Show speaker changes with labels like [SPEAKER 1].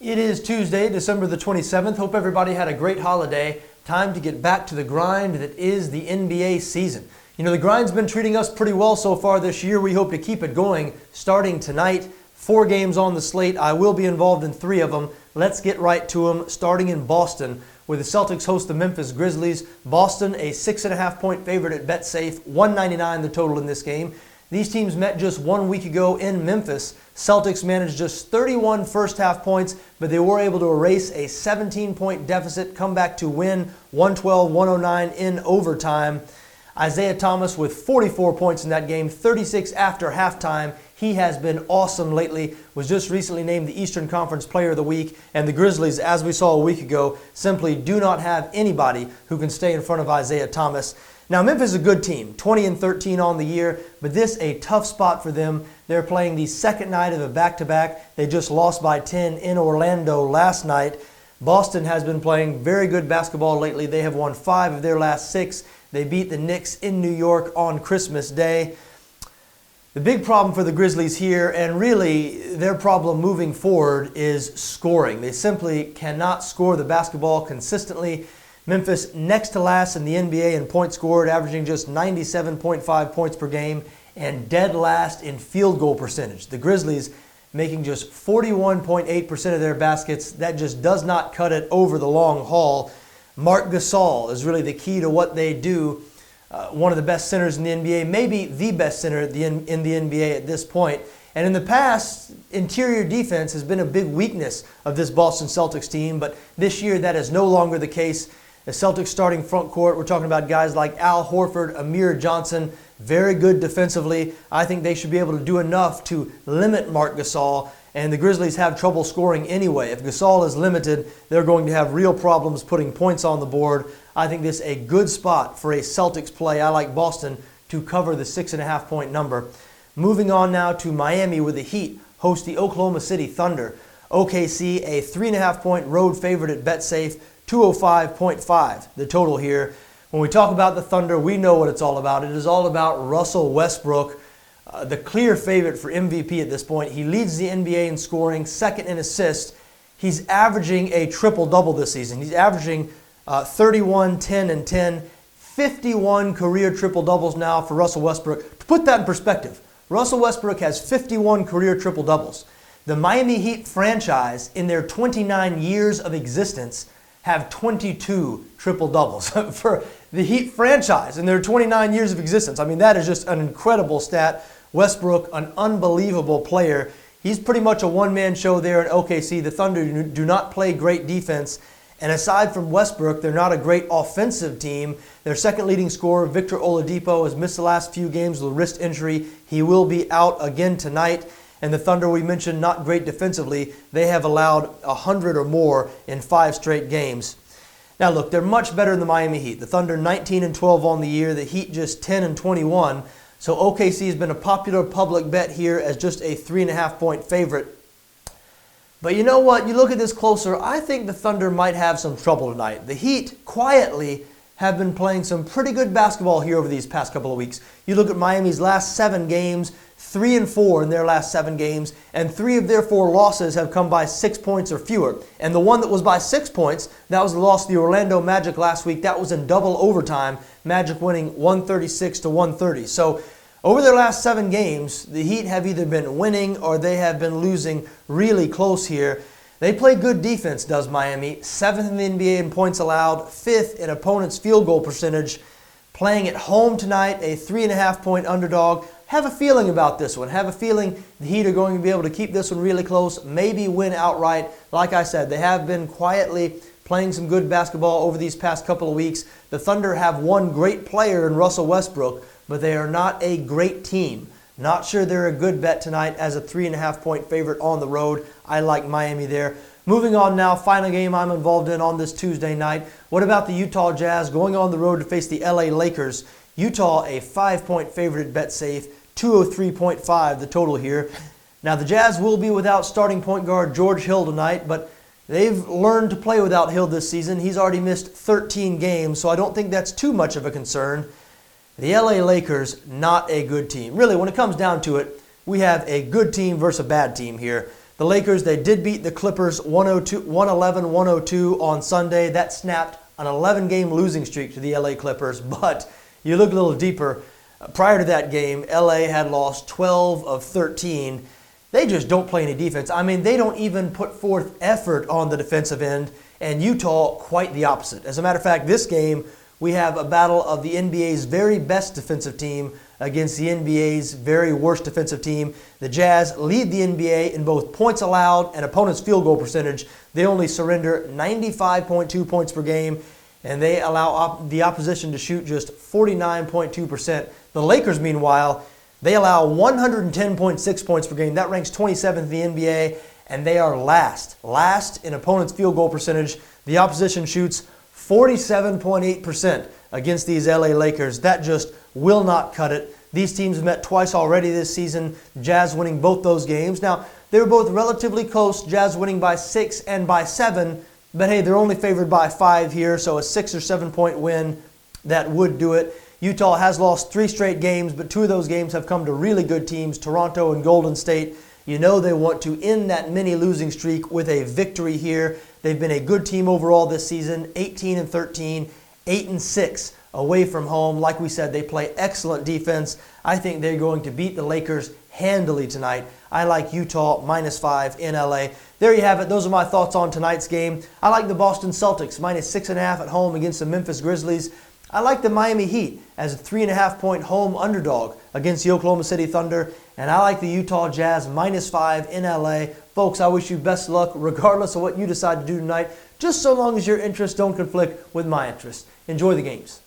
[SPEAKER 1] It is Tuesday, December the 27th. Hope everybody had a great holiday. Time to get back to the grind that is the NBA season. You know, the grind's been treating us pretty well so far this year. We hope to keep it going starting tonight. 4 games on the slate. I will be involved in 3 of them. Let's get right to them, starting in Boston, where the Celtics host the Memphis Grizzlies. Boston, a 6.5-point favorite at Betsafe, $199 the total in this game. These teams met just 1 week ago in Memphis. Celtics managed just 31 first-half points, but they were able to erase a 17-point deficit, come back to win 112-109 in overtime. Isaiah Thomas with 44 points in that game, 36 after halftime. He has been awesome lately, was just recently named the Eastern Conference Player of the Week, and the Grizzlies, as we saw a week ago, simply do not have anybody who can stay in front of Isaiah Thomas. Now, Memphis is a good team, 20-13 on the year, but this a tough spot for them. They're playing the second night of a back-to-back. They just lost by 10 in Orlando last night. Boston has been playing very good basketball lately. They have won 5 of their last 6. They beat the Knicks in New York on Christmas Day. The big problem for the Grizzlies here, and really their problem moving forward, is scoring. They simply cannot score the basketball consistently. Memphis next to last in the NBA in points scored, averaging just 97.5 points per game, and dead last in field goal percentage. The Grizzlies making just 41.8% of their baskets. That just does not cut it over the long haul. Marc Gasol is really the key to what they do. One of the best centers in the NBA, maybe the best center in the NBA at this point. And in the past, interior defense has been a big weakness of this Boston Celtics team, but this year that is no longer the case. The Celtics starting front court, we're talking about guys like Al Horford, Amir Johnson, very good defensively. I think they should be able to do enough to limit Marc Gasol, and the Grizzlies have trouble scoring anyway. If Gasol is limited, they're going to have real problems putting points on the board. I think this is a good spot for a Celtics play. I like Boston to cover the 6.5-point number. Moving on now to Miami, where the Heat host the Oklahoma City Thunder. OKC, a 3.5-point road favorite at Betsafe, 205.5 the total here. When we talk about the Thunder, we know what it's all about. It is all about Russell Westbrook, the clear favorite for MVP at this point. He leads the NBA in scoring, second in assists. He's averaging a triple-double this season. He's averaging 31, 10, and 10, 51 career triple-doubles now for Russell Westbrook. To put that in perspective, Russell Westbrook has 51 career triple-doubles. The Miami Heat franchise, in their 29 years of existence, have 22 triple-doubles. For the Heat franchise in their 29 years of existence, I mean, that is just an incredible stat. Westbrook, an unbelievable player. He's pretty much a one-man show there in OKC. The Thunder do not play great defense. And aside from Westbrook, they're not a great offensive team. Their second leading scorer, Victor Oladipo, has missed the last few games with a wrist injury. He will be out again tonight. And the Thunder, we mentioned, not great defensively. They have allowed 100 or more in 5 straight games. Now look, they're much better than the Miami Heat. The Thunder 19-12 on the year. The Heat just 10-21. So OKC has been a popular public bet here as just a 3.5-point favorite. But you know what? You look at this closer, I think the Thunder might have some trouble tonight. The Heat quietly have been playing some pretty good basketball here over these past couple of weeks. You look at Miami's last 7 games, 3-4 in their last 7 games, and 3 of their 4 losses have come by 6 points or fewer. And the one that was by 6 points, that was the loss to the Orlando Magic last week. That was in double overtime, Magic winning 136-130. So over their last 7 games, the Heat have either been winning or they have been losing really close here. They play good defense, does Miami. 7th in the NBA in points allowed, 5th in opponents' field goal percentage. Playing at home tonight, a 3.5-point underdog. Have a feeling about this one. Have a feeling the Heat are going to be able to keep this one really close, maybe win outright. Like I said, they have been quietly playing some good basketball over these past couple of weeks. The Thunder have one great player in Russell Westbrook, but they are not a great team. Not sure they're a good bet tonight as a 3.5-point favorite on the road. I like Miami there. Moving on now, final game I'm involved in on this Tuesday night. What about the Utah Jazz going on the road to face the LA Lakers? Utah, a 5-point favorite at Betsafe, 203.5 the total here. Now the Jazz will be without starting point guard George Hill tonight, but they've learned to play without Hill this season. He's already missed 13 games, so I don't think that's too much of a concern. The LA Lakers, not a good team. Really, when it comes down to it, we have a good team versus a bad team here. The Lakers, they did beat the Clippers 111-102 on Sunday. That snapped an 11-game losing streak to the LA Clippers. But you look a little deeper. Prior to that game, LA had lost 12 of 13. They just don't play any defense. I mean, they don't even put forth effort on the defensive end. And Utah, quite the opposite. As a matter of fact, this game, we have a battle of the NBA's very best defensive team against the NBA's very worst defensive team. The Jazz lead the NBA in both points allowed and opponents' field goal percentage. They only surrender 95.2 points per game, and they allow the opposition to shoot just 49.2%. The Lakers, meanwhile, they allow 110.6 points per game. That ranks 27th in the NBA, and they are last in opponents' field goal percentage. The opposition shoots 47.8% against these LA Lakers. That just will not cut it. These teams have met twice already this season, Jazz winning both those games. Now, they were both relatively close, Jazz winning by 6 and by 7, but hey, they're only favored by 5 here, so a 6 or 7 point win, that would do it. Utah has lost 3 straight games, but 2 of those games have come to really good teams, Toronto and Golden State. You know they want to end that mini losing streak with a victory here. They've been a good team overall this season, 18-13, 8-6 away from home. Like we said, they play excellent defense. I think they're going to beat the Lakers handily tonight. I like Utah -5 in LA. There you have it. Those are my thoughts on tonight's game. I like the Boston Celtics -6.5 at home against the Memphis Grizzlies. I like the Miami Heat as a 3.5 point home underdog against the Oklahoma City Thunder. And I like the Utah Jazz -5 in LA. Folks, I wish you best luck regardless of what you decide to do tonight, just so long as your interests don't conflict with my interests. Enjoy the games.